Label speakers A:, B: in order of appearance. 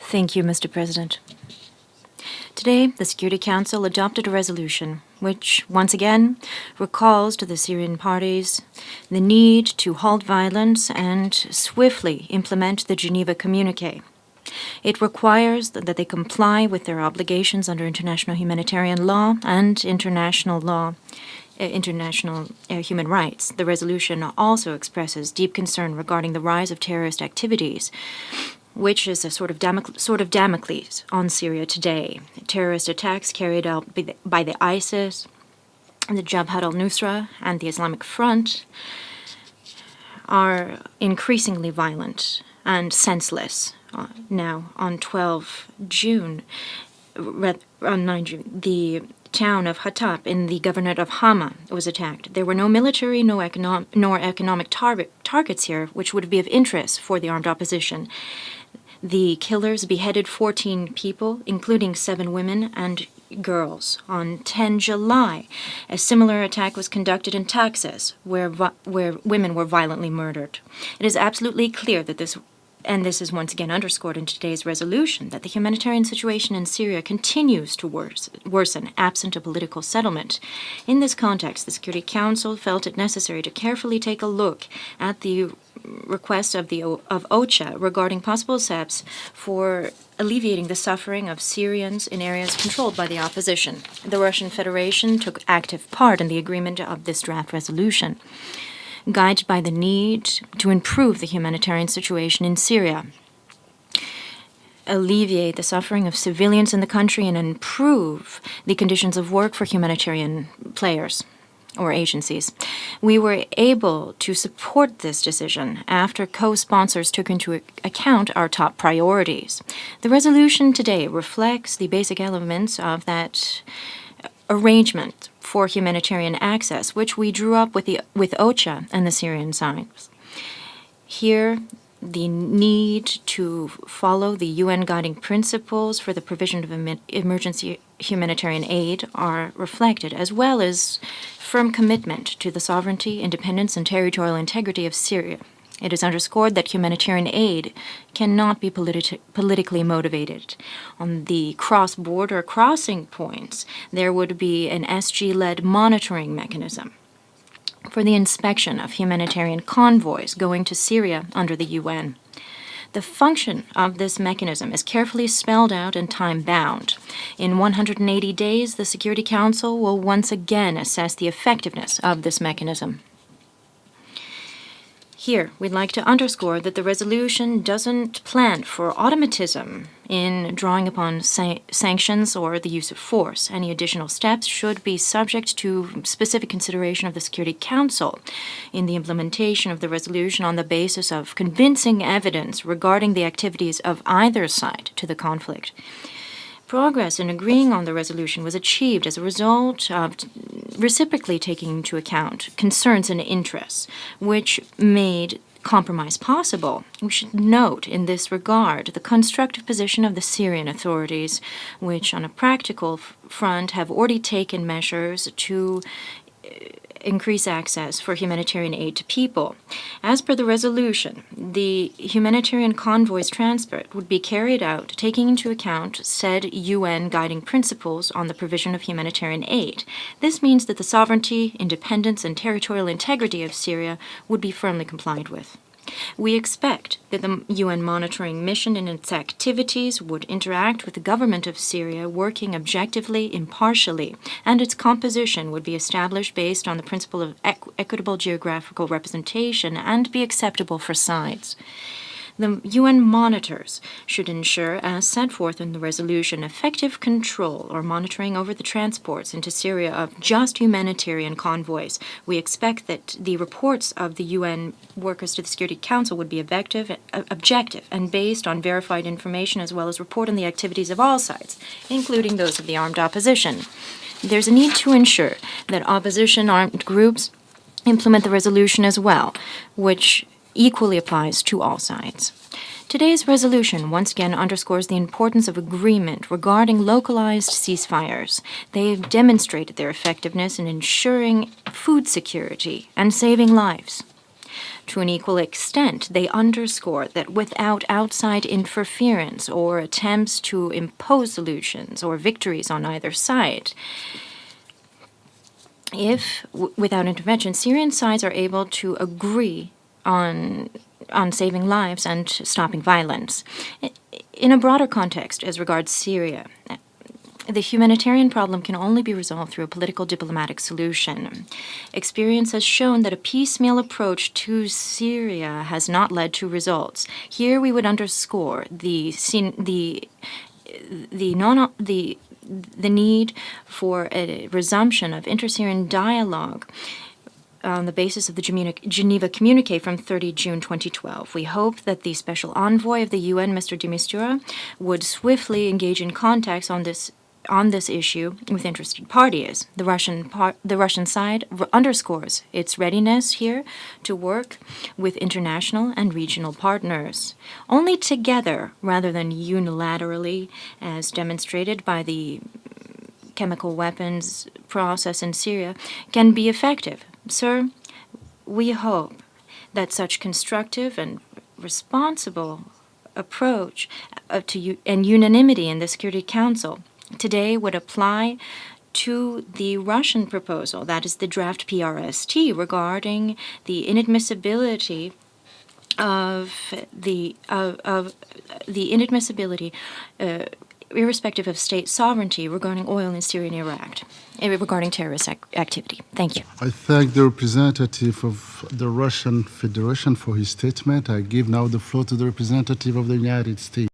A: Thank you, Mr. President. Today, the Security Council adopted a resolution which, once again, recalls to the Syrian parties the need to halt violence and swiftly implement the Geneva Communique. It requires that they comply with their obligations under international humanitarian law and international human rights. The resolution also expresses deep concern regarding the rise of terrorist activities, which is a sort of Damocles on Syria today. Terrorist attacks carried out by the ISIS, the Jabhat al-Nusra, and the Islamic Front are increasingly violent and senseless. Now, on 9 June, the town of Hattab in the governorate of Hama was attacked. There were no military nor economic targets here, which would be of interest for the armed opposition. The killers beheaded 14 people, including 7 women and girls. On 10 July, a similar attack was conducted in Texas, where women were violently murdered. It is absolutely clear that this is once again underscored in today's resolution, that the humanitarian situation in Syria continues to worsen, absent a political settlement. In this context, the Security Council felt it necessary to carefully take a look at the request of OCHA regarding possible steps for alleviating the suffering of Syrians in areas controlled by the opposition. The Russian Federation took active part in the agreement of this draft resolution, guided by the need to improve the humanitarian situation in Syria, alleviate the suffering of civilians in the country, and improve the conditions of work for humanitarian players or agencies. We were able to support this decision after co-sponsors took into account our top priorities. The resolution today reflects the basic elements of that arrangement for humanitarian access, which we drew up with OCHA and the Syrian sides. Here, the need to follow the UN guiding principles for the provision of emergency humanitarian aid are reflected, as well as firm commitment to the sovereignty, independence, and territorial integrity of Syria. It is underscored that humanitarian aid cannot be politically motivated. On the cross-border crossing points, there would be an SG-led monitoring mechanism for the inspection of humanitarian convoys going to Syria under the UN. The function of this mechanism is carefully spelled out and time-bound. In 180 days, the Security Council will once again assess the effectiveness of this mechanism. Here, we'd like to underscore that the resolution doesn't plan for automatism in drawing upon sanctions or the use of force. Any additional steps should be subject to specific consideration of the Security Council in the implementation of the resolution on the basis of convincing evidence regarding the activities of either side to the conflict. Progress in agreeing on the resolution was achieved as a result of reciprocally taking into account concerns and interests, which made compromise possible. We should note in this regard the constructive position of the Syrian authorities, which on a practical front have already taken measures to increase access for humanitarian aid to people. As per the resolution, the humanitarian convoys transport would be carried out taking into account said UN guiding principles on the provision of humanitarian aid. This means that the sovereignty, independence, and territorial integrity of Syria would be firmly complied with. We expect that the UN monitoring mission and its activities would interact with the government of Syria, working objectively, impartially, and its composition would be established based on the principle of equitable geographical representation and be acceptable for sides. The UN monitors should ensure, as set forth in the resolution, effective control or monitoring over the transports into Syria of just humanitarian convoys. We expect that the reports of the UN workers to the Security Council would be objective and based on verified information, as well as report on the activities of all sides, including those of the armed opposition. There's a need to ensure that opposition armed groups implement the resolution as well, which equally applies to all sides. Today's resolution once again underscores the importance of agreement regarding localized ceasefires. They have demonstrated their effectiveness in ensuring food security and saving lives. to an equal extent. They underscore that without outside interference or attempts to impose solutions or victories on either side, if, without intervention, Syrian sides are able to agree on saving lives and stopping violence. In a broader context, as regards Syria, the humanitarian problem can only be resolved through a political diplomatic solution. Experience has shown that a piecemeal approach to Syria has not led to results. Here we would underscore the need for a resumption of inter-Syrian dialogue on the basis of the Geneva Communique from 30 June 2012. We hope that the special envoy of the UN, Mr. de Mistura, would swiftly engage in contacts on this issue with interested parties. The Russian side underscores its readiness here to work with international and regional partners. Only together, rather than unilaterally, as demonstrated by the chemical weapons process in Syria, can be effective. Sir, we hope that such constructive and responsible approach and unanimity in the Security Council today would apply to the Russian proposal, that is the draft PRST, regarding the inadmissibility irrespective of state sovereignty regarding oil in Syria and Iraq, regarding terrorist activity. Thank you.
B: I thank the representative of the Russian Federation for his statement. I give now the floor to the representative of the United States.